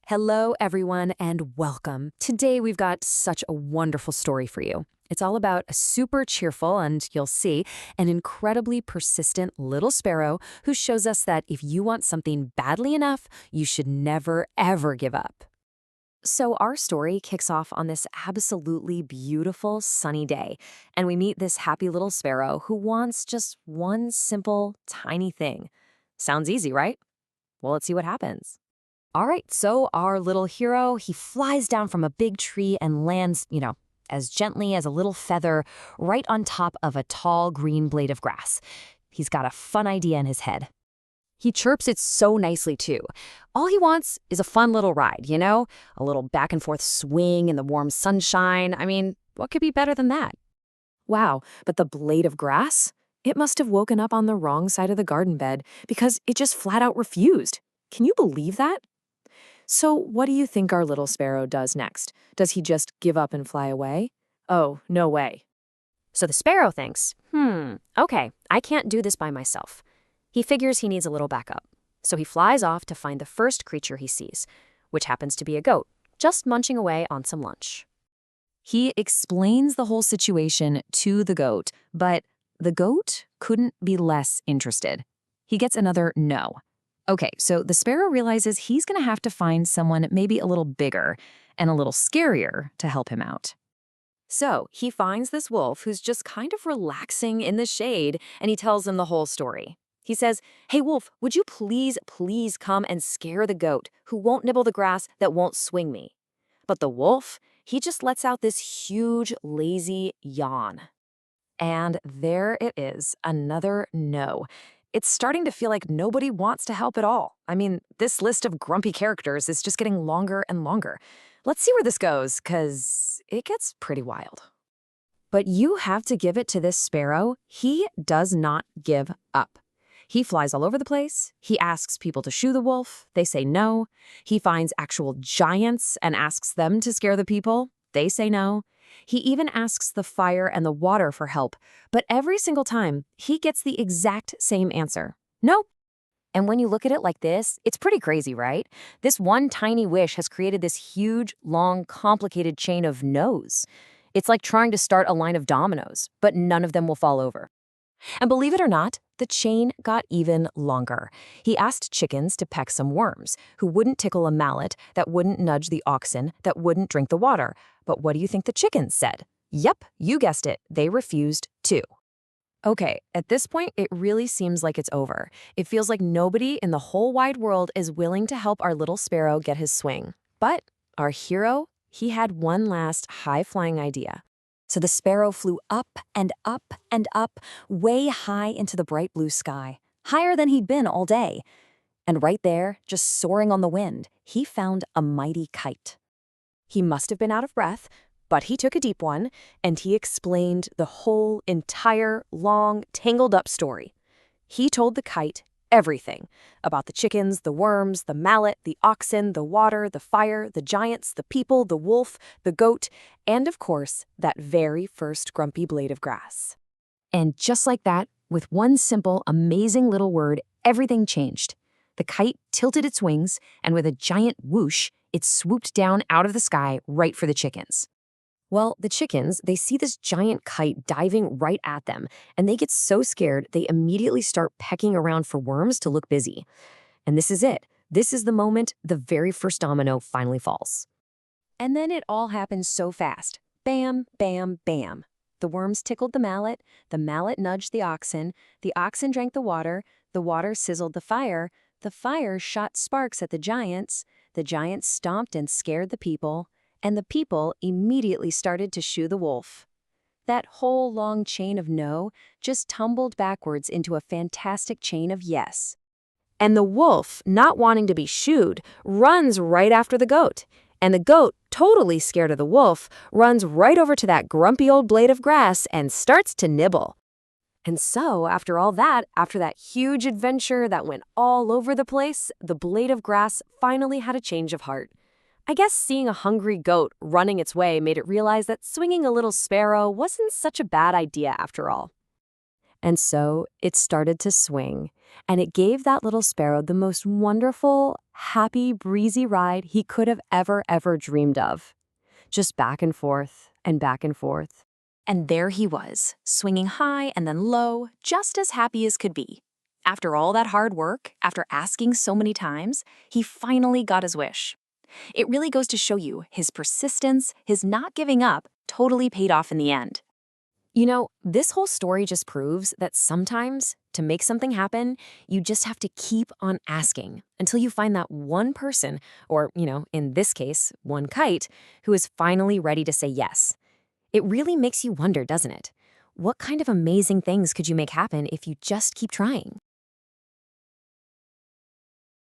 Hello, everyone, and welcome. Today, we've got such a wonderful story for you. It's all about a super cheerful and, you'll see, an incredibly persistent little sparrow who shows us that if you want something badly enough, you should never, ever give up. So, our story kicks off on this absolutely beautiful sunny day, and we meet this happy little sparrow who wants just one simple, tiny thing. Sounds easy, right? Well, let's see what happens. All right, so our little hero, he flies down from a big tree and lands, as gently as a little feather right on top of a tall green blade of grass. He's got a fun idea in his head. He chirps it so nicely, too. All he wants is a fun little ride, a little back and forth swing in the warm sunshine. I mean, what could be better than that? Wow, but the blade of grass? It must have woken up on the wrong side of the garden bed because it just flat out refused. Can you believe that? So what do you think our little sparrow does next? Does he just give up and fly away? Oh, no way. So the sparrow thinks, okay, I can't do this by myself. He figures he needs a little backup. So he flies off to find the first creature he sees, which happens to be a goat, just munching away on some lunch. He explains the whole situation to the goat, but the goat couldn't be less interested. He gets another no. Okay, so the sparrow realizes he's going to have to find someone maybe a little bigger and a little scarier to help him out. So he finds this wolf who's just kind of relaxing in the shade, and he tells him the whole story. He says, "Hey, wolf, would you please come and scare the goat who won't nibble the grass that won't swing me?" But the wolf, he just lets out this huge, lazy yawn. And there it is, another no. It's starting to feel like nobody wants to help at all. I mean, this list of grumpy characters is just getting longer and longer. Let's see where this goes, because it gets pretty wild. But you have to give it to this sparrow. He does not give up. He flies all over the place. He asks people to shoo the wolf. They say no. He finds actual giants and asks them to scare the people. They say no. He even asks the fire and the water for help, but every single time, he gets the exact same answer. Nope. And when you look at it like this, it's pretty crazy, right? This one tiny wish has created this huge, long, complicated chain of no's. It's like trying to start a line of dominoes, but none of them will fall over. And believe it or not, the chain got even longer. He asked chickens to peck some worms, who wouldn't tickle a mallet, that wouldn't nudge the oxen, that wouldn't drink the water. But what do you think the chickens said? Yep, you guessed it, they refused too. Okay, at this point, it really seems like it's over. It feels like nobody in the whole wide world is willing to help our little sparrow get his swing. But our hero, he had one last high-flying idea. So the sparrow flew up and up and up, way high into the bright blue sky, higher than he'd been all day. And right there, just soaring on the wind, he found a mighty kite. He must have been out of breath, but he took a deep one, and he explained the whole entire, long, tangled-up story. He told the kite everything about the chickens, the worms, the mallet, the oxen, the water, the fire, the giants, the people, the wolf, the goat, and of course, that very first grumpy blade of grass. And just like that, with one simple, amazing little word, everything changed. The kite tilted its wings, and with a giant whoosh, it swooped down out of the sky right for the chickens. Well, the chickens, they see this giant kite diving right at them, and they get so scared they immediately start pecking around for worms to look busy. And this is it. This is the moment the very first domino finally falls. And then it all happens so fast. Bam, bam, bam. The worms tickled the mallet nudged the oxen drank the water sizzled the fire shot sparks at the giants stomped and scared the people, and the people immediately started to shoo the wolf. That whole long chain of no just tumbled backwards into a fantastic chain of yes. And the wolf, not wanting to be shooed, runs right after the goat. And the goat, totally scared of the wolf, runs right over to that grumpy old blade of grass and starts to nibble. And so, after that huge adventure that went all over the place, the blade of grass finally had a change of heart. I guess seeing a hungry goat running its way made it realize that swinging a little sparrow wasn't such a bad idea after all. And so it started to swing, and it gave that little sparrow the most wonderful, happy, breezy ride he could have ever dreamed of. Just back and forth and back and forth. And there he was, swinging high and then low, just as happy as could be. After all that hard work, after asking so many times, he finally got his wish. It really goes to show you his persistence, his not giving up, totally paid off in the end. You know, this whole story just proves that sometimes, to make something happen, you just have to keep on asking until you find that one person, or, in this case, one kite, who is finally ready to say yes. It really makes you wonder, doesn't it? What kind of amazing things could you make happen if you just keep trying?